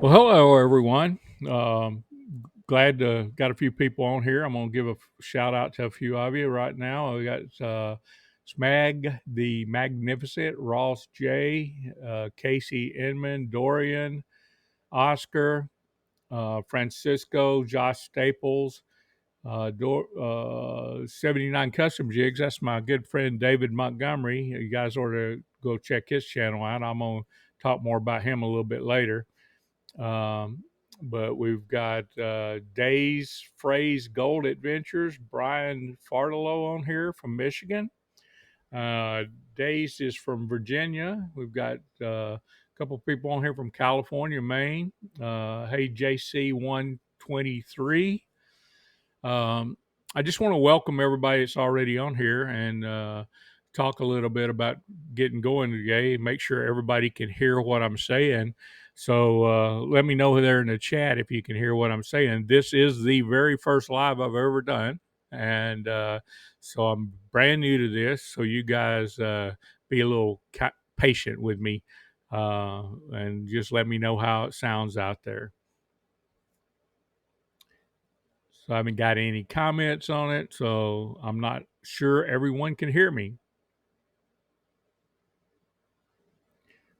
Well, hello everyone. Glad to got a few people on here. I'm gonna give a shout out to a few of you right now. We got Smag the Magnificent, Ross J, Casey Inman, Dorian, Oscar, Francisco, Josh Staples, 79 Custom Jigs. That's my good friend David Montgomery. You guys ought to go check his channel out. I'm gonna talk more about him a little bit later. Um, but we've got Days Phrase Gold Adventures, Brian Fartalow on here from Michigan. Days is from Virginia. We've got a couple people on here from California, Maine. Hey, JC123. Um, I just want to welcome everybody that's already on here and talk a little bit about getting going today. Make sure everybody can hear what I'm saying. So let me know there in the chat if you can hear what I'm saying. This is the very first live I've ever done. And so I'm brand new to this. So you guys be a little patient with me and just let me know how it sounds out there. So I haven't got any comments on it. So I'm not sure everyone can hear me.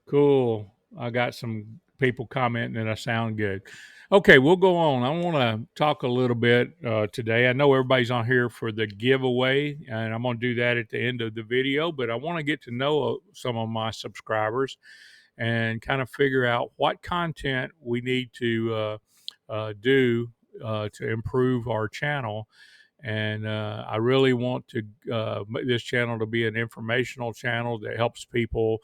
Cool. I got some people commenting that I sound good. Okay, we'll go on. I want to talk a little bit today. I know everybody's on here for the giveaway, and I'm going to do that at the end of the video, but I want to get to know some of my subscribers and kind of figure out what content we need to do to improve our channel. And I really want to make this channel to be an informational channel that helps people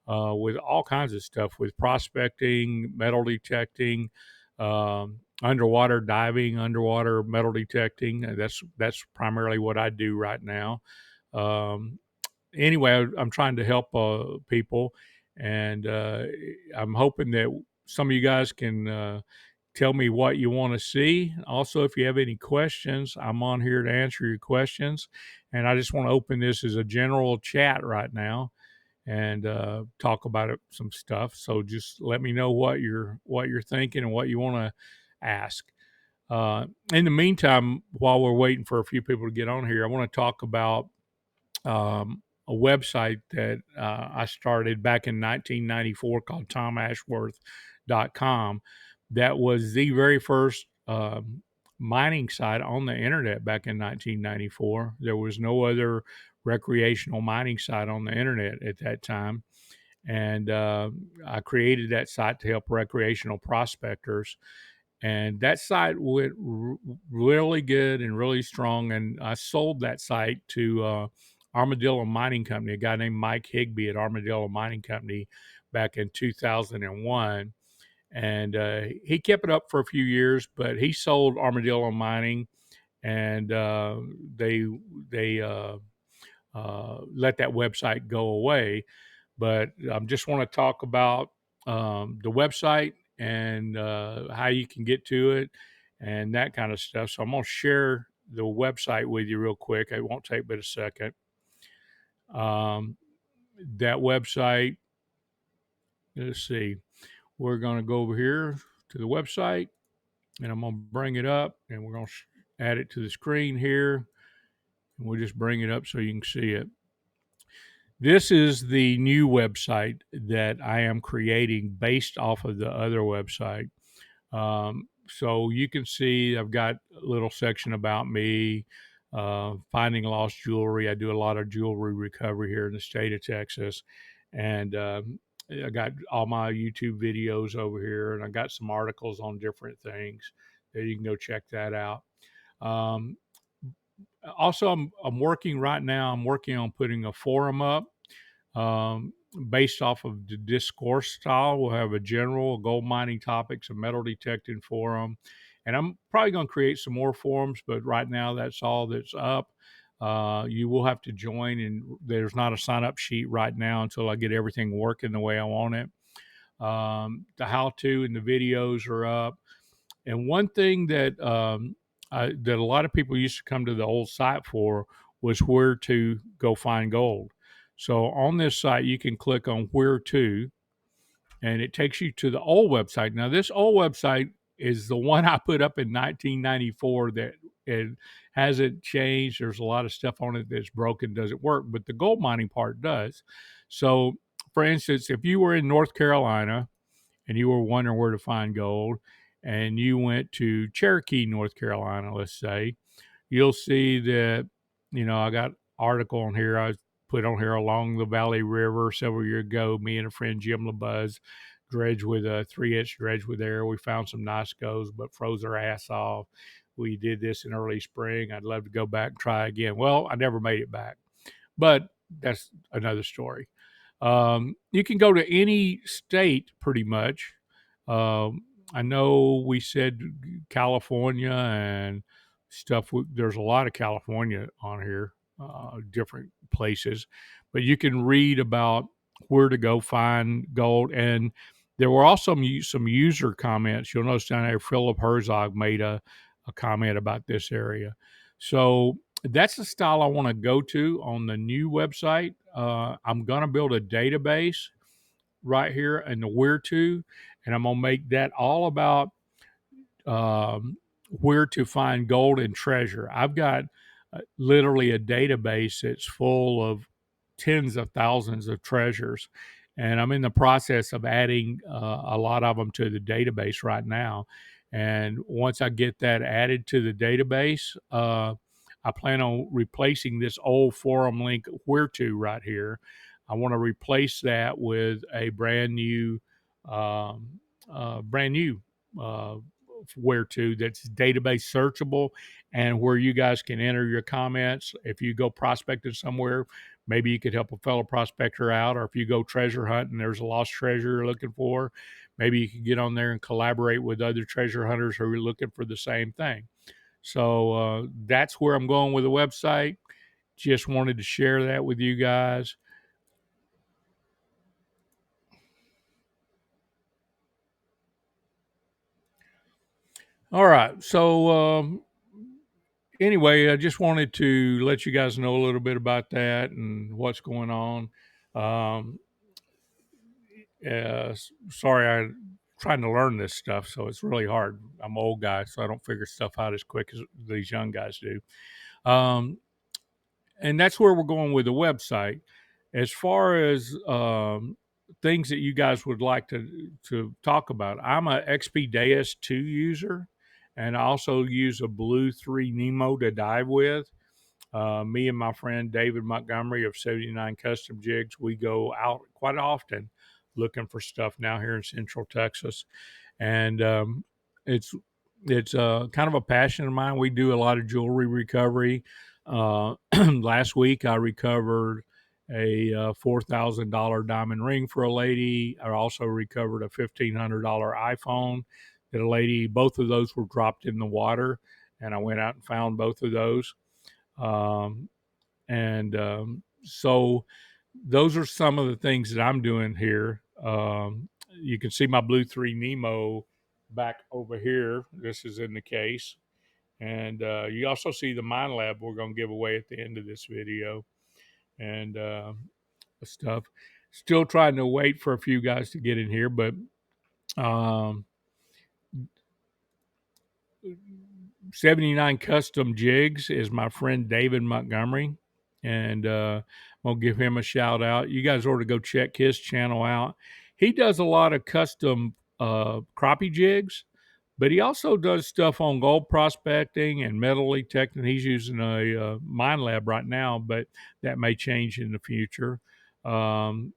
with all kinds of stuff, with prospecting, metal detecting, underwater diving, underwater metal detecting. That's primarily what I do right now. Um, anyway, I'm trying to help people, and I'm hoping that some of you guys can tell me what you want to see. Also, if you have any questions, I'm on here to answer your questions. And I just want to open this as a general chat right now and talk about some stuff. So just let me know what you're thinking and what you want to ask. In the meantime, while we're waiting for a few people to get on here, I want to talk about a website that I started back in 1994 called tomashworth.com. That was the very first mining site on the internet back in 1994. There was no other recreational mining site on the internet at that time. And I created that site to help recreational prospectors, and that site went really good and really strong. And I sold that site to Armadillo Mining Company, a guy named Mike Higby at Armadillo Mining Company back in 2001. And he kept it up for a few years, but he sold Armadillo Mining, and they let that website go away. But I just want to talk about the website and how you can get to it and that kind of stuff. So I'm going to share the website with you real quick. It won't take but a second. Um, that website, let's see, we're going to go over here to the website, and I'm going to bring it up, and we're going to add it to the screen here. And we'll just bring it up so you can see it. This is the new website that I am creating based off of the other website. So you can see I've got a little section about me, finding lost jewelry. I do a lot of jewelry recovery here in the state of Texas. And I got all my YouTube videos over here, and I got some articles on different things that you can go check that out. Um, Also, I'm working right now. I'm working on putting a forum up um, based off of the discourse style. We'll have a general gold mining topics, a metal detecting forum, and I'm probably going to create some more forums. But right now, that's all that's up. You will have to join, and there's not a sign up sheet right now until I get everything working the way I want it. The how to and the videos are up. And one thing that a lot of people used to come to the old site for was where to go find gold. So on this site, you can click on where to, and it takes you to the old website. Now, this old website is the one I put up in 1994 that it hasn't changed. There's a lot of stuff on it that's broken, doesn't work, but the gold mining part does. So, for instance, if you were in North Carolina and you were wondering where to find gold and you went to Cherokee, North Carolina, let's say, you'll see that, I got article on here I put on here along the Valley River several years ago. Me and a friend Jim LeBuzz dredged with a 3-inch dredge with air. We found some nice goals, but froze our ass off. We did this in early spring. I'd love to go back and try again. Well, I never made it back, but that's another story. You can go to any state pretty much. I know we said California and stuff. There's a lot of California on here, different places, but you can read about where to go find gold. And there were also some user comments. You'll notice down there, Philip Herzog made a comment about this area. So that's the style I want to go to on the new website. I'm going to build a database right here in the where to, and I'm going to make that all about where to find gold and treasure. I've got literally a database that's full of tens of thousands of treasures, and I'm in the process of adding a lot of them to the database right now. And once I get that added to the database, I plan on replacing this old forum link where to right here. I want to replace that with a brand new uh, where to that's database searchable and where you guys can enter your comments. If you go prospecting somewhere, maybe you could help a fellow prospector out, or if you go treasure hunting, there's a lost treasure you're looking for, maybe you can get on there and collaborate with other treasure hunters who are looking for the same thing. So that's where I'm going with the website. Just wanted to share that with you guys. All right. So anyway, I just wanted to let you guys know a little bit about that and what's going on. Um, Sorry, I'm trying to learn this stuff, so it's really hard. I'm an old guy, so I don't figure stuff out as quick as these young guys do. Um, and that's where we're going with the website. As far as things that you guys would like to talk about, I'm a XP 2 user, and I also use a Blue 3 Nemo to dive with. Me and my friend David Montgomery of 79 Custom Jigs, we go out quite often looking for stuff now here in Central Texas, and it's it's kind of a passion of mine. We do a lot of jewelry recovery. Last week, I recovered a $4,000 diamond ring for a lady. I also recovered a $1,500 iPhone that a lady. Both of those were dropped in the water, and I went out and found both of those. Um, and so those are some of the things that I'm doing here. You can see my Blue 3 Nemo back over here. This is in the case. And you also see the Minelab we're going to give away at the end of this video and stuff. Still trying to wait for a few guys to get in here, but um, 79 Custom Jigs is my friend David Montgomery, and I'll give him a shout out. You guys ought to go check his channel out. He does a lot of custom crappie jigs, but he also does stuff on gold prospecting and metal detecting. He's using a mine lab right now, but that may change in the future. Um,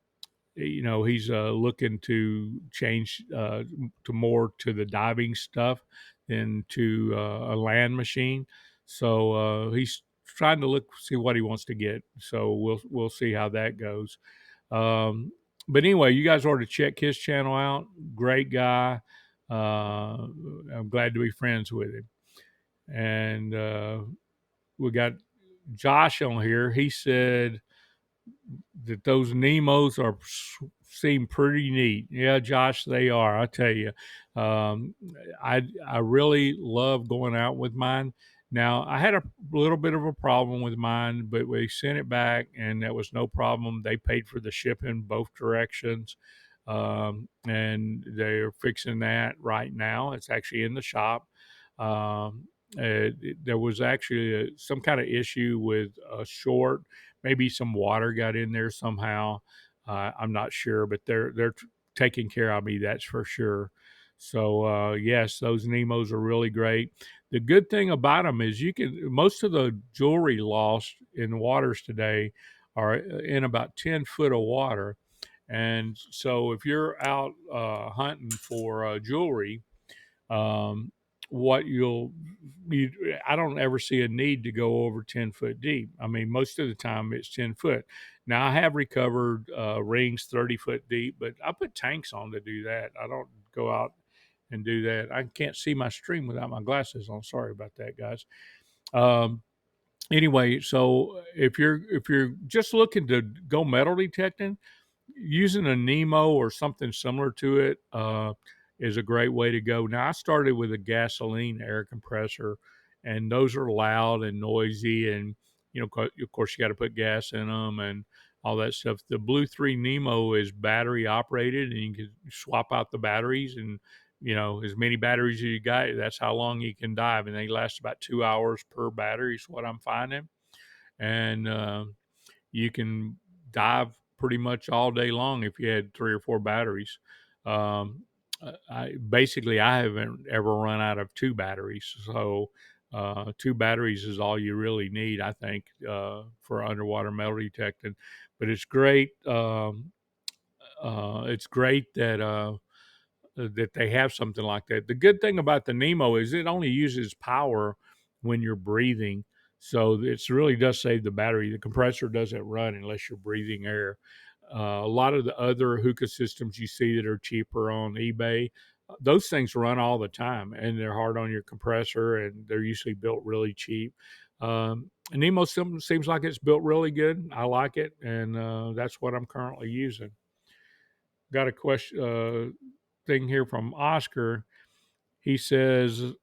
he's looking to change to more to the diving stuff than to a land machine. So he's trying to look see what he wants to get. So we'll see how that goes. But anyway, you guys ought to check his channel out. Great guy. I'm glad to be friends with him. And we got Josh on here. He said that those Nemos seem pretty neat. Yeah, Josh, they are. I tell you, um, I really love going out with mine. Now I had a little bit of a problem with mine, but we sent it back, and that was no problem. They paid for the shipping both directions. and they're fixing that right now. It's actually in the shop. Um, there was actually some kind of issue with a short, maybe some water got in there somehow. I'm not sure, but they're taking care of me. That's for sure. So yes, those Nemos are really great. The good thing about them is you can most of the jewelry lost in the waters today are in about 10 foot of water, and so if you're out hunting for jewelry, um, what you I don't ever see a need to go over 10 foot deep. I mean, most of the time it's 10 foot. Now I have recovered rings 30 foot deep, but I put tanks on to do that. I don't go out and do that. I can't see my stream without my glasses on. Sorry about that, guys. Um, anyway, so if you're just looking to go metal detecting, using a Nemo or something similar to it is a great way to go. Now, I started with a gasoline air compressor, and those are loud and noisy, and of course, you got to put gas in them and all that stuff. The Blue 3 Nemo is battery operated, and you can swap out the batteries, and as many batteries as you got, that's how long you can dive, and they last about 2 hours per battery. Is what I'm finding, and you can dive pretty much all day long if you had 3 or 4 batteries. Um, I haven't ever run out of 2 batteries, so 2 batteries is all you really need, I think, for underwater metal detecting. But it's great. It's great that they have something like that. The good thing about the Nemo is it only uses power when you're breathing. So it really does save the battery. The compressor doesn't run unless you're breathing air. A lot of the other hookah systems you see that are cheaper on eBay, those things run all the time and they're hard on your compressor and they're usually built really cheap. Nemo seems like it's built really good. I like it, and that's what I'm currently using. Got a question thing here from Oscar. He says,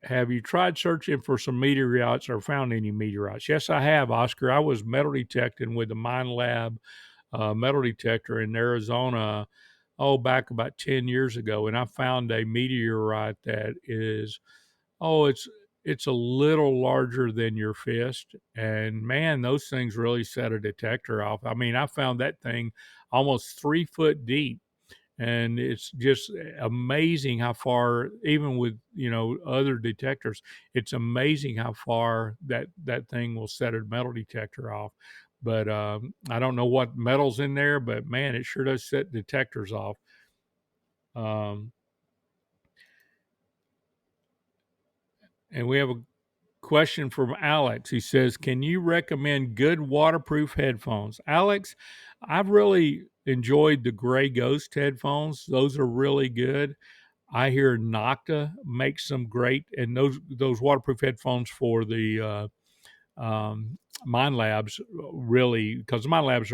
"Have you tried searching for some meteorites or found any meteorites?" Yes, I have, Oscar. I was metal detecting with the Minelab metal detector in Arizona, back about 10 years ago, and I found a meteorite that is, it's a little larger than your fist, and man, those things really set a detector off. I mean, I found that thing almost 3 foot deep, and it's just amazing how far, even with other detectors, it's amazing how far that thing will set a metal detector off. But I don't know what metal's in there, but man, it sure does set detectors off. um, and we have a question from Alex. He says, "Can you recommend good waterproof headphones?" Alex, I've really enjoyed the Gray Ghost headphones. Those are really good. I hear Nocta makes some great, and those waterproof headphones for the Mind Labs, really, because Mind Labs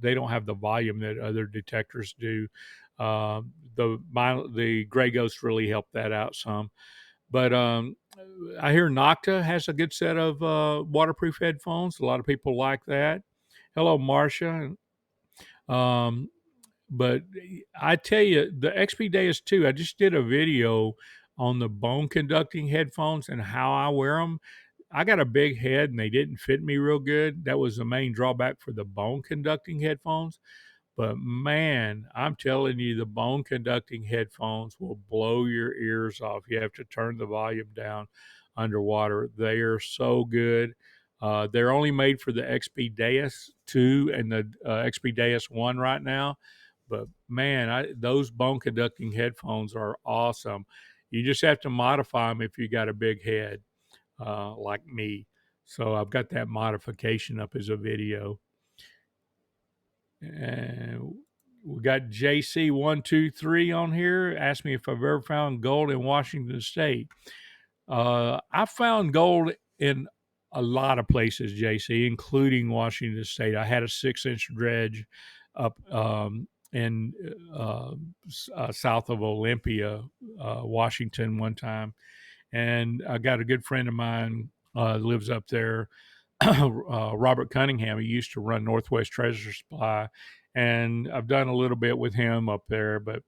they don't have the volume that other detectors do. The Gray Ghost really helped that out some. But I hear Nocta has a good set of waterproof headphones. A lot of people like that. Hello, Marcia. Um, but I tell you, the XP Deus 2, I just did a video on the bone conducting headphones and how I wear them. I got a big head and they didn't fit me real good. That was the main drawback for the bone conducting headphones. But man, I'm telling you, the bone conducting headphones will blow your ears off. You have to turn the volume down underwater. They are so good. They're only made for the XP Deus 2 and the XP Deus 1 right now. But man, those bone conducting headphones are awesome. You just have to modify them if you got a big head like me. So I've got that modification up as a video. And we got JC123 on here. Asked me if I've ever found gold in Washington State. I found gold in a lot of places, JC, including Washington State. I had a 6-inch dredge up in south of Olympia, Washington, one time. And I got a good friend of mine lives up there, Robert Cunningham. He used to run Northwest Treasure Supply, and I've done a little bit with him up there. But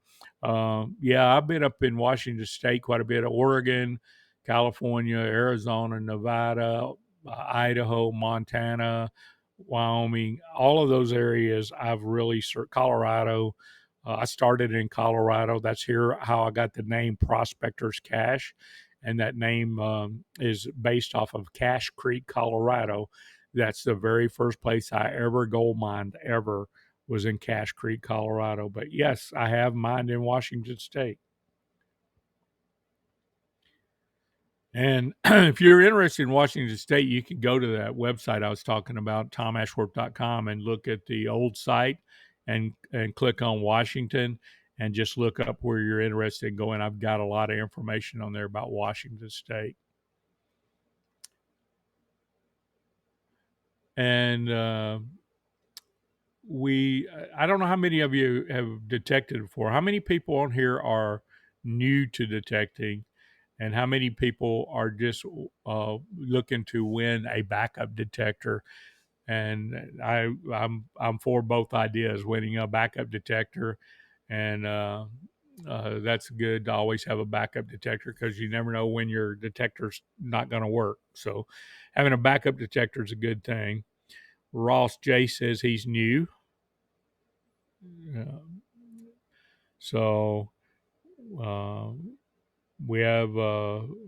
yeah, I've been up in Washington State quite a bit, Oregon, California, Arizona, Nevada, Idaho, Montana, Wyoming, all of those areas. I've really Colorado. I started in Colorado. That's here how I got the name Prospectors Cache, and that name is based off of Cache Creek, Colorado. That's the very first place I ever gold mined ever was in Cache Creek, Colorado. But yes, I have mined in Washington State. And if you're interested in Washington State, you can go to that website I was talking about, tomashworth.com, and look at the old site and click on Washington and just look up where you're interested in going. I've got a lot of information on there about Washington State. And I don't know how many of you have detected before. How many people on here are new to detecting? And how many people are just looking to win a backup detector? And I'm for both ideas, winning a backup detector, and that's good to always have a backup detector because you never know when your detector's not going to work. So having a backup detector is a good thing. Ross J says he's new. Uh, so uh, we have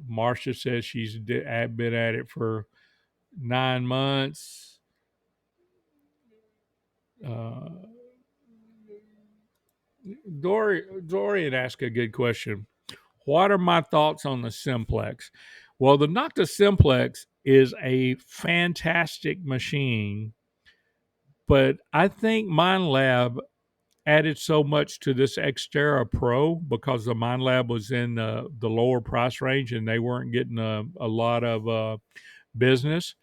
Marcia says she's been at it for 9 months. Uh, Dorian asked a good question. What are my thoughts on the simplex? Well, the Nocta simplex is a fantastic machine, but I think Minelab added so much to this X-Terra Pro because the Minelab was in the lower price range and they weren't getting a lot of business.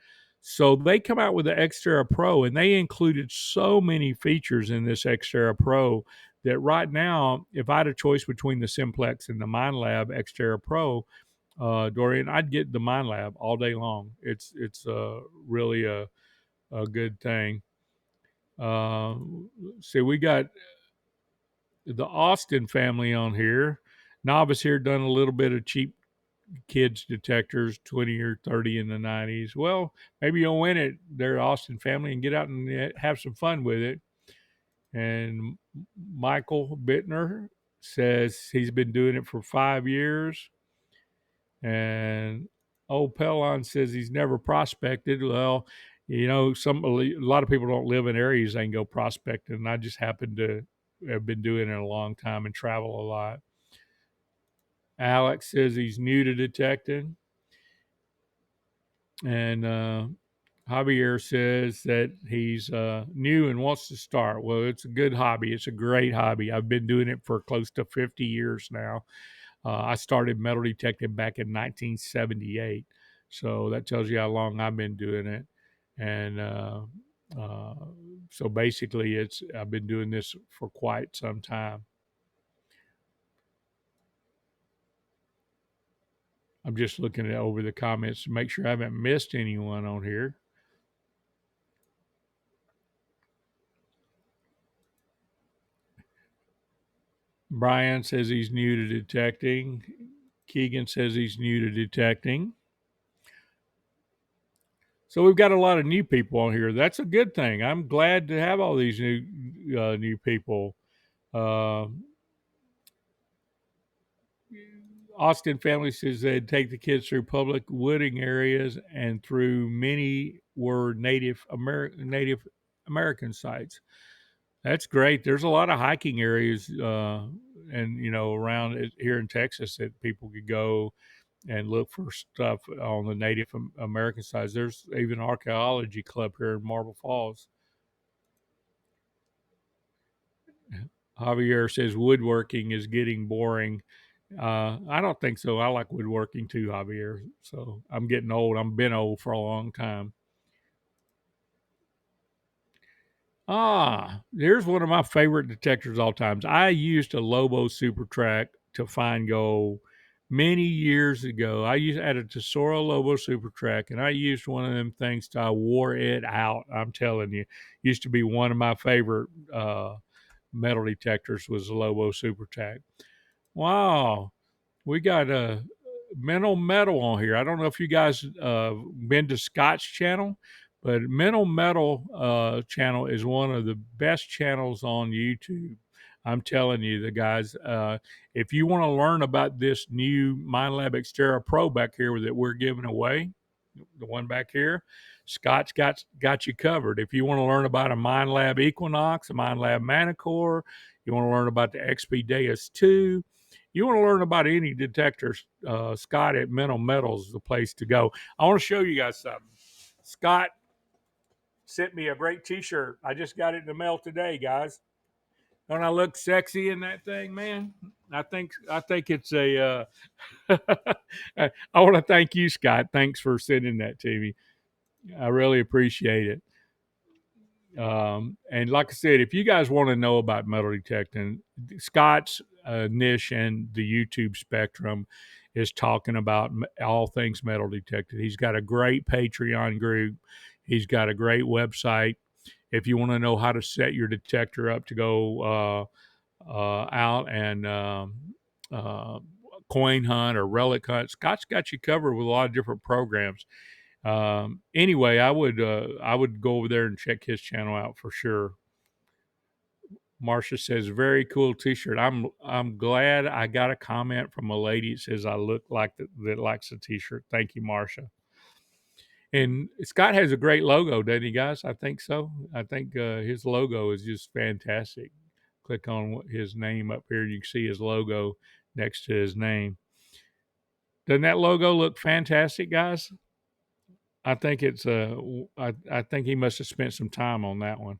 So they come out with the X-Terra Pro and they included so many features in this X-Terra Pro that right now, if I had a choice between the Simplex and the Minelab X-Terra Pro, Dorian, I'd get the Minelab all day long. It's really a good thing. Uh, See, we got the Austin family on here. Novice here done a little bit of cheap kids detectors, 20 or 30 in the 90s. Well, maybe you'll win it, their Austin family, and get out and have some fun with it. And Michael Bittner says he's been doing it for 5 years. And old Pellon says he's never prospected. Well, a lot of people don't live in areas they can go prospecting. And I just happen to have been doing it a long time and travel a lot. Alex says he's new to detecting. And Javier says that he's new and wants to start. Well, it's a good hobby. It's a great hobby. I've been doing it for close to 50 years now. I started metal detecting back in 1978. So that tells you how long I've been doing it. And uh, so basically, I've been doing this for quite some time. I'm just looking over the comments to make sure I haven't missed anyone on here. Brian says he's new to detecting. Keegan says he's new to detecting. So we've got a lot of new people on here. That's a good thing. I'm glad to have all these new people. Uh, Austin family says they'd take the kids through public wooding areas and through many were Native American sites. That's great. There's a lot of hiking areas, and around here in Texas that people could go and look for stuff on the Native American side. There's even an archaeology club here in Marble Falls. Javier says woodworking is getting boring. I don't think so. I like woodworking too, Javier. So I'm getting old. I've been old for a long time. Here's one of my favorite detectors all times. I used a Lobo Super Track to find gold many years ago. Had a Tesoro Lobo Super Track, and I used one of them things till I wore it out. I'm telling you, used to be one of my favorite metal detectors was the Lobo Super Track. Wow, we got a Mental Metal on here. I don't know if you guys been to Scott's channel, but Mental Metal channel is one of the best channels on YouTube. I'm telling you, the guys. If you want to learn about this new Minelab X-Terra Pro back here that we're giving away, the one back here, Scott's got you covered. If you want to learn about a Minelab Equinox, a Minelab Manicore, you want to learn about the XP Deus 2, you want to learn about any detectors, Scott at Mental Metal is the place to go. I want to show you guys something. Scott sent me a great T-shirt. I just got it in the mail today, guys. Don't I look sexy in that thing, man? I think it's a. I want to thank you, Scott. Thanks for sending that to me. I really appreciate it. And like I said, if you guys want to know about metal detecting, Scott's niche and the YouTube spectrum is talking about all things metal detected. He's got a great Patreon group. He's got a great website. If you want to know how to set your detector up to go out and uh, coin hunt or relic hunt, Scott's got you covered with a lot of different programs. Anyway, I would go over there and check his channel out for sure. Marcia says, "Very cool T-shirt." I'm glad I got a comment from a lady that says I look like that likes the T-shirt. Thank you, Marcia. And Scott has a great logo, doesn't he, guys? I think so. I think his logo is just fantastic. Click on his name up here, you can see his logo next to his name. Doesn't that logo look fantastic, guys? I think it's I think he must have spent some time on that one.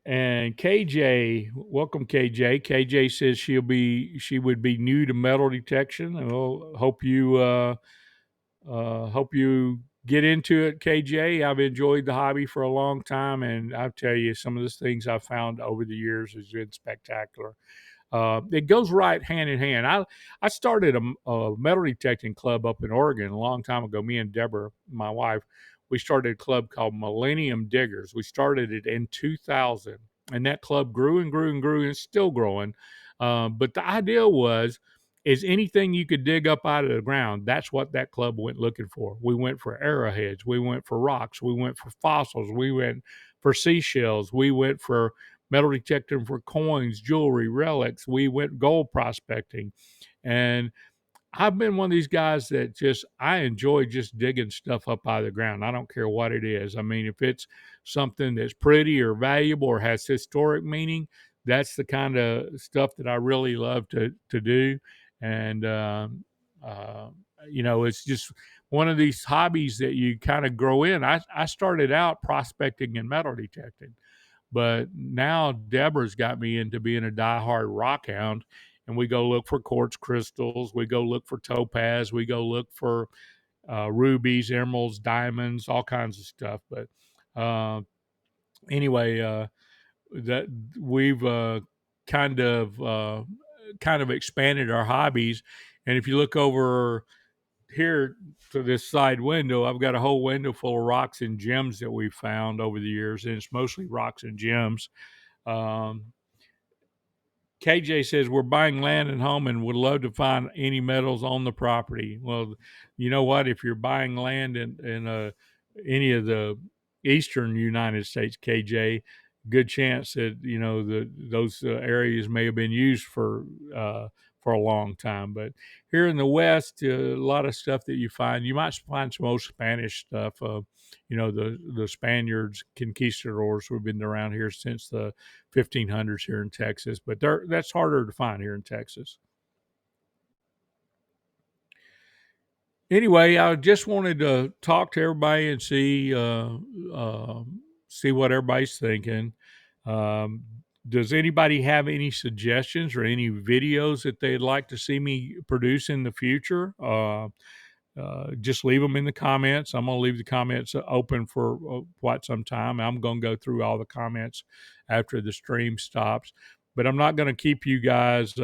And KJ, welcome KJ. KJ says she would be new to metal detection. And we'll hope you get into it, KJ. I've enjoyed the hobby for a long time, and I tell you, some of the things I've found over the years has been spectacular. It goes right hand in hand. I started a metal detecting club up in Oregon a long time ago. Me and Deborah, my wife, we started a club called Millennium Diggers. We started it in 2000, and that club grew and grew and grew, and it's still growing. But the idea was, is anything you could dig up out of the ground, that's what that club went looking for. We went for arrowheads, we went for rocks, we went for fossils, we went for seashells, we went for metal detecting for coins, jewelry, relics. We went gold prospecting. And I've been one of these guys that just I enjoy just digging stuff up out of the ground. I don't care what it is. I mean, if it's something that's pretty or valuable or has historic meaning, that's the kind of stuff that I really love to do. And uh, it's just one of these hobbies that you kind of grow in. I started out prospecting and metal detecting, but now Deborah's got me into being a diehard rock hound, and we go look for quartz crystals, we go look for topaz, we go look for rubies, emeralds, diamonds, all kinds of stuff. But uh, anyway, that we've kind of uh, kind of expanded our hobbies, and if you look over here to this side window, I've got a whole window full of rocks and gems that we've found over the years, and it's mostly rocks and gems. Um, KJ says we're buying land and home and would love to find any metals on the property. Well, you know what? If you're buying land in any of the eastern United States, KJ, good chance that those areas may have been used for a long time. But here in the West, a lot of stuff that you might find some old Spanish stuff. The Spaniards, conquistadors, who've been around here since the 1500s here in Texas, but that's harder to find here in Texas. Anyway, I just wanted to talk to everybody and see what everybody's thinking. Um, does anybody have any suggestions or any videos that they'd like to see me produce in the future? just leave them in the comments. I'm going to leave the comments open for quite some time. I'm going to go through all the comments after the stream stops, but I'm not going to keep you guys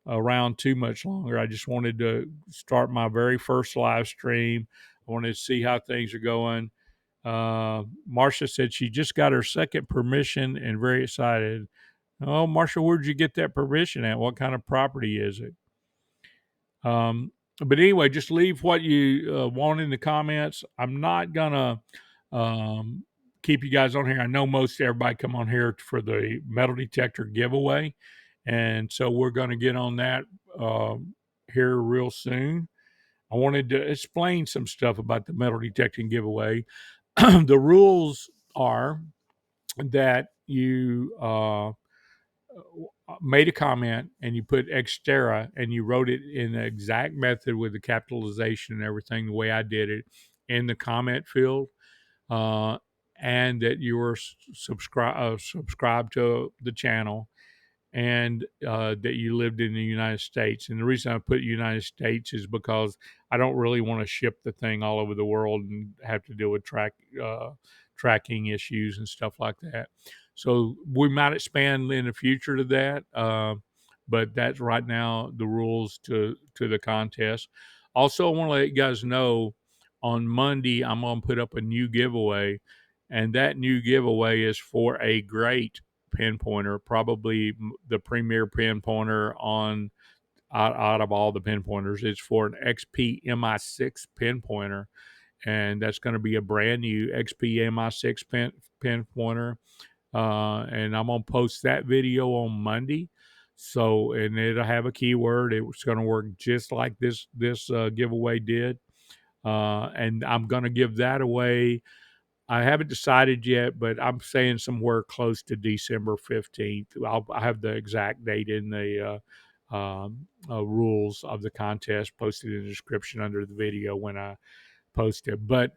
around too much longer. I just wanted to start my very first live stream. I wanted to see how things are going. Marcia said she just got her second permission and very excited. Oh, Marcia, where'd you get that permission at? What kind of property is it? But anyway, just leave what you want in the comments. I'm not gonna um, keep you guys on here. I know most everybody come on here for the metal detector giveaway, and so we're going to get on that here real soon. I wanted to explain some stuff about the metal detecting giveaway. The rules are that you made a comment and you put X-Terra and you wrote it in the exact method with the capitalization and everything the way I did it in the comment field, uh, and that you were subscribed to the channel, and that you lived in the United States. And the reason I put United States is because I don't really want to ship the thing all over the world and have to deal with tracking issues and stuff like that. So we might expand in the future to that, but that's right now the rules to the contest. Also, I want to let you guys know on Monday I'm going to put up a new giveaway, and that new giveaway is for a great pinpointer, probably the premier pinpointer on out of all the pinpointers. It's for an XP MI6 pinpointer, and that's going to be a brand new XP MI6 pinpointer. And I'm gonna post that video on Monday. So, and it'll have a keyword. It's going to work just like this giveaway did, and I'm going to give that away. I haven't decided yet, but I'm saying somewhere close to December 15th. I have the exact date in the rules of the contest posted in the description under the video when I post it. But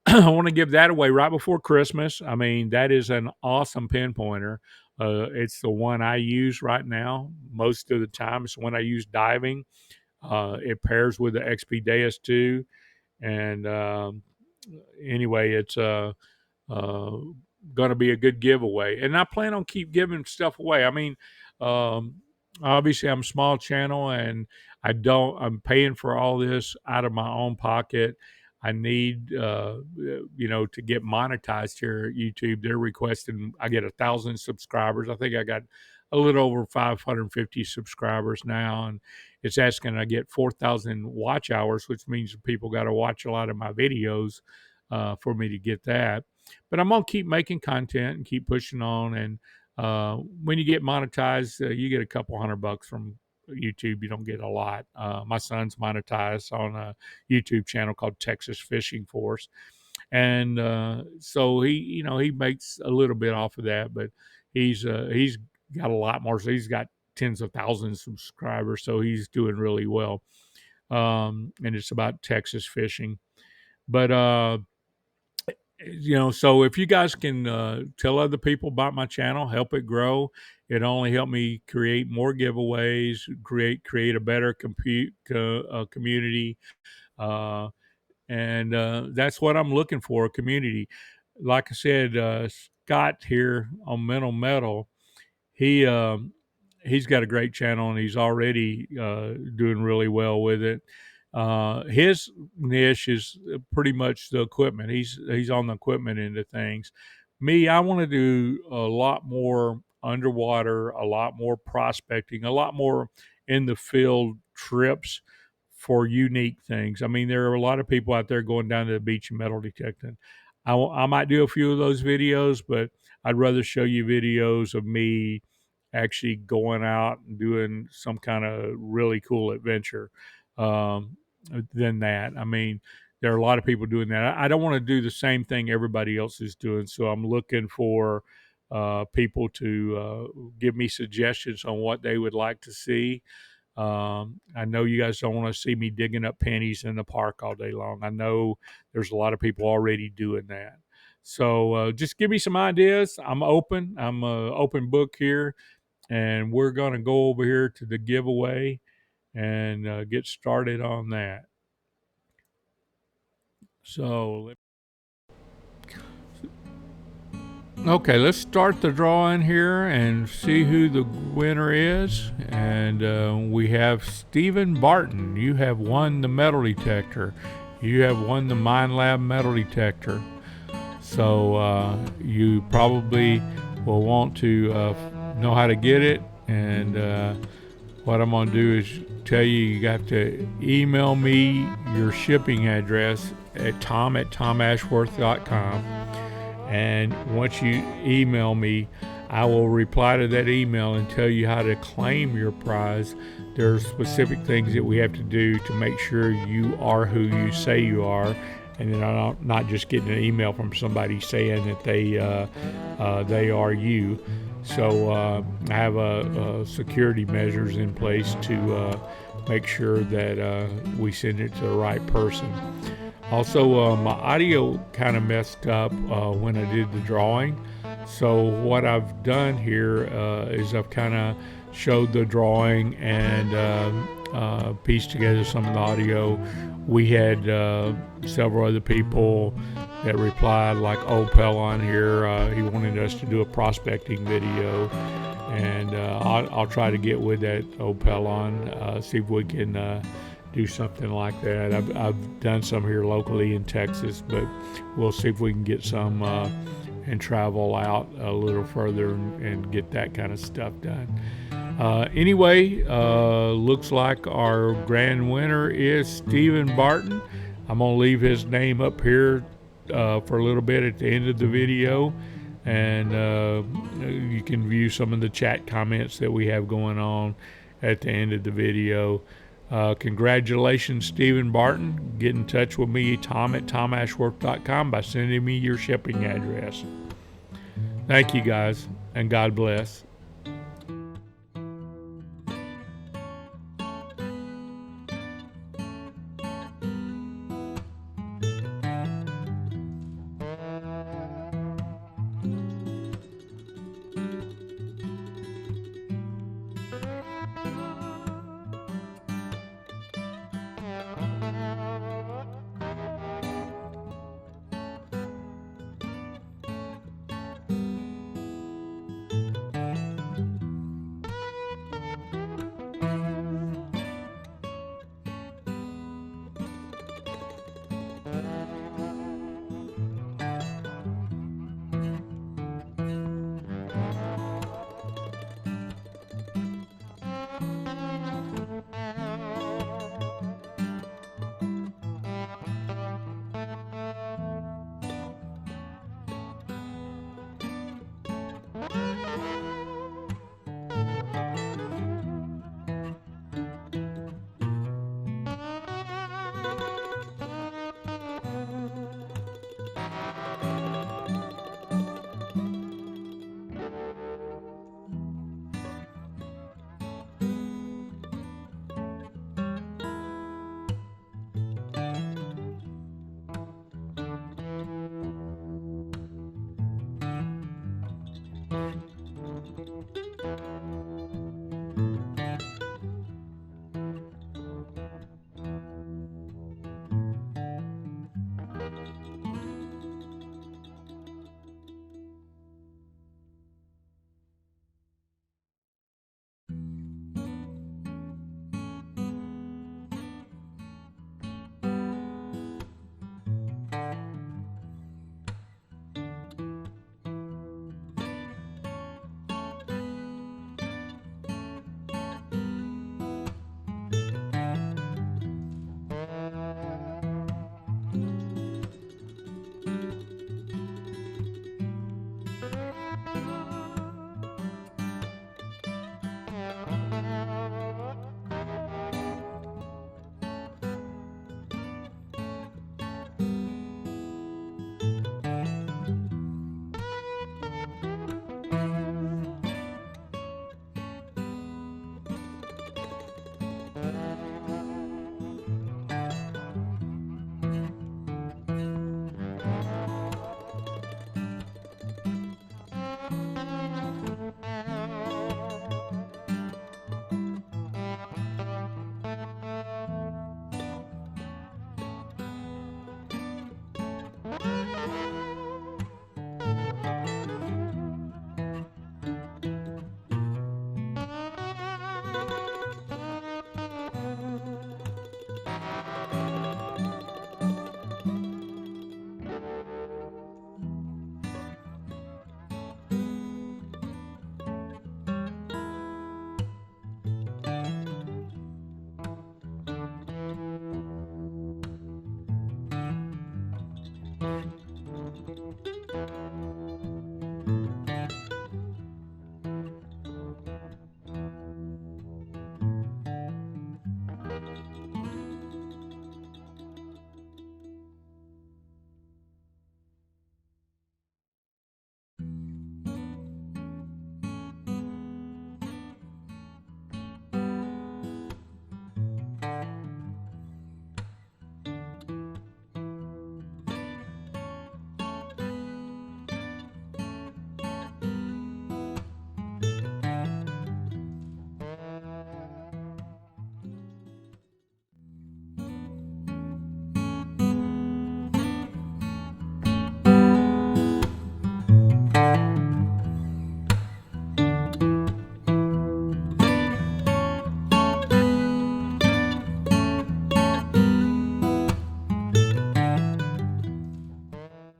I want to give that away right before Christmas. I mean, that is an awesome pinpointer. It's the one I use right now most of the time. It's the one I use diving. It pairs with the XP Deus 2. And anyway, it's uh, going to be a good giveaway. And I plan on keep giving stuff away. I mean, um, obviously I'm a small channel and I'm paying for all this out of my own pocket. I need, to get monetized here at YouTube. They're requesting I get 1,000 subscribers. I think I got a little over 550 subscribers now, and it's asking I get 4,000 watch hours, which means people got to watch a lot of my videos for me to get that. But I'm gonna keep making content and keep pushing on. And when you get monetized, you get a couple $100 from YouTube. You don't get a lot. My son's monetized on a YouTube channel called Texas Fishing Force, and so he makes a little bit off of that, but he's got a lot more. So he's got tens of thousands of subscribers, so he's doing really well. And it's about Texas fishing, but so if you guys can tell other people about my channel, help it grow. It only help me create more giveaways, create a better community, uh, and that's what I'm looking for, a community. Like I said, Scott here on Mental Metal, he he's got a great channel and he's already doing really well with it. His niche is pretty much the equipment. He's on the equipment end of things. Me, I want to do a lot more underwater, a lot more prospecting, a lot more in the field trips for unique things. I mean, there are a lot of people out there going down to the beach and metal detecting. I might do a few of those videos, but I'd rather show you videos of me actually going out and doing some kind of really cool adventure um, than that. I mean, there are a lot of people doing that. I don't want to do the same thing everybody else is doing, so I'm looking for people to give me suggestions on what they would like to see. I know you guys don't want to see me digging up pennies in the park all day long. I know there's a lot of people already doing that. So just give me some ideas. I'm open. I'm an open book here, and we're going to go over here to the giveaway and get started on that. So, okay, let's start the drawing here and see who the winner is. And we have Stephen Barton. You have won the metal detector. You have won the Minelab metal detector. So you probably will want to know how to get it. And what I'm going to do is tell you have to email me your shipping address at tom@tomashworth.com. And once you email me, I will reply to that email and tell you how to claim your prize. There are specific things that we have to do to make sure you are who you say you are, and then I'm not just getting an email from somebody saying that they are you. So I have security measures in place to make sure that we send it to the right person. Also, my audio kind of messed up when I did the drawing. So what I've done here is I've kind of showed the drawing and pieced together some of the audio. We had several other people that replied, like Opel on here. He wanted us to do a prospecting video. And I'll try to get with that Opel on, see if we can do something like that. I've done some here locally in Texas, but we'll see if we can get some and travel out a little further and get that kind of stuff done. Anyway, looks like our grand winner is Stephen Barton. I'm going to leave his name up here for a little bit at the end of the video, and you can view some of the chat comments that we have going on at the end of the video. Congratulations, Stephen Barton. Get in touch with me, tom@tomashworth.com, by sending me your shipping address. Thank you, guys, and God bless.